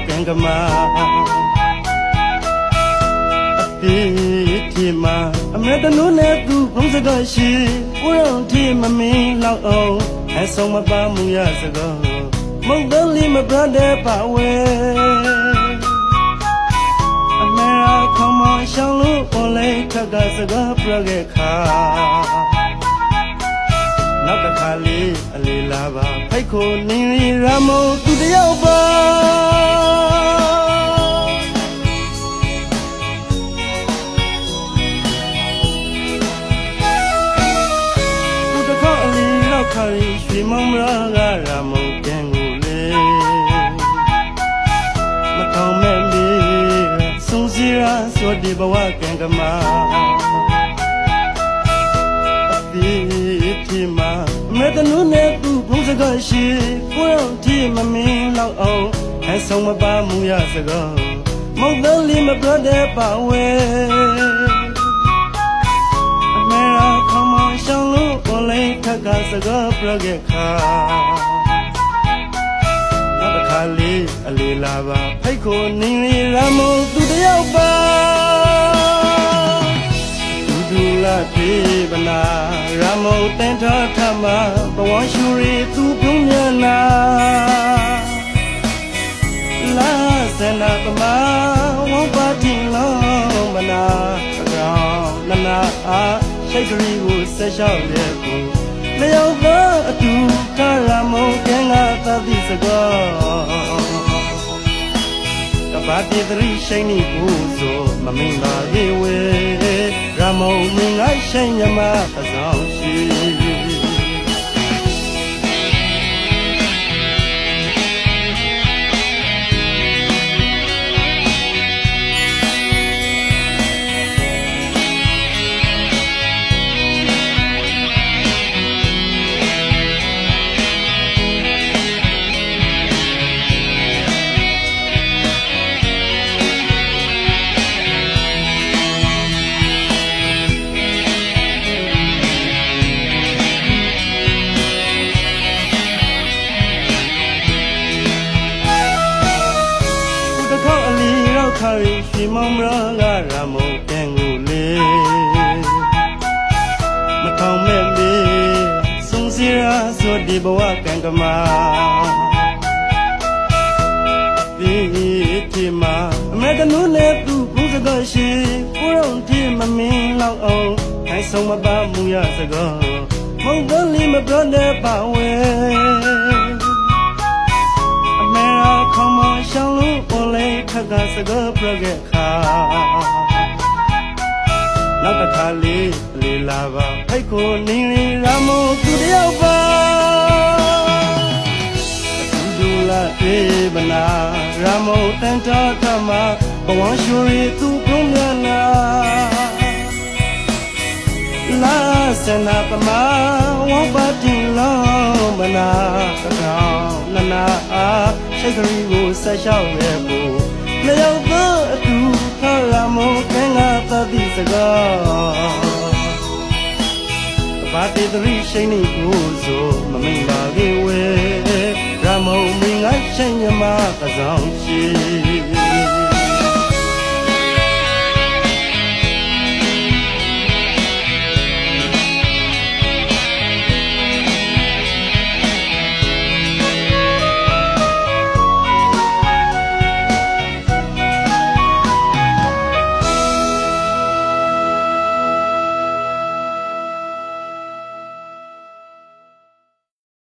ကန်ကမာအသေးတီမာအမေတနုနဲ့သူဘုံစကားရှိကိုရောင်တီမမင်းလောက်အောင်အဆုံးမပါမှုရစကားမုတ်တလီမပြတဲ့ပါဝဲအမေရာခမရှောင်းလို့ပေါ်လေထက်ကစကားပြခဲ့ခါနောက်တစ်ခါလေးအလေးလာပါဖိတ်ခိုနင်းရီရမို့သူတယောက်ပါသူတစ်ခေါက်အလေးတော့ခါရီရွှေမောင်မရရမို့ကန်ကိုလေမထောင်မဲ့မီစုံစီရာဆိုဒီဘဝကန်ကမာမေတနုနဲ့သူဘုံစကားရှိကိုရောင်တီမမင်းလောက်အောင်အဆုံးမပါမှုရစကားမုတ်တလီမပြတဲ့ပါဝဲအမေရာခမရှောင်းလို့ပေါ်လေခက်ကစကားပြခဲ့ခါနောက်တစ်ခါလေးအလေးလာပါဖိတ်ခိုနင်းရီရမို့သူတယောက်ပါဒူလာပြေပနာရမောတင်ထထမဘဝရှူရီသူပြုံးမြနာလာစနာပမာဝပါတိလောမနာကောင်နနာအားရှိတ်ကလေးကိုဆက်လျှောက်ရဲ့ကိုလျောက်သောအတူကရမောကင်းကသတိစကောတပါတိတရိရှိန်နီကိုဆိုမမင်းပါရေဝဲရမောမင်းငါရှိန်ညမပဆောင်ရှိခါရီရှိမောင်မရရမောကန်ကိုလေမထောင်မဲ့မီစုံစီရာဆိုဒီဘဝကန်ကမာဒီတီမာအမေတနုနဲ့သူဘုံစကားရှိကိုရောင်တီမမင်းလောက်အောင်အဆုံးမပါမှုရစကားမုတ်တလီမပြတဲ့ပါဝဲအမေရာခမရှောင်းလို့ပေါ်လေခက်ကစကားပြခဲ့ခါနောက်တစ်ခါလေးလေးလာပါဖိတ်ခိုနင်းရီရမို့သူတယောက်ပါဒူလာပြေပနာရမို့တန်တာထမဘဝရှူရီသူပြုံးမြနာလာစနာပမာဝပါတိလောမနာကောင်နနာအားရှိတ်ကလေးကိုဆက်လျှောက်ရဲ့ကိုလျောက်သောအတူခရမောကင်းကသတိစကားဘာတိတရိရှိန်နီကိုဆိုမမင်းပါကေဝဲရမောမင်းငါရှိန်ညမပဆောင်ရှိ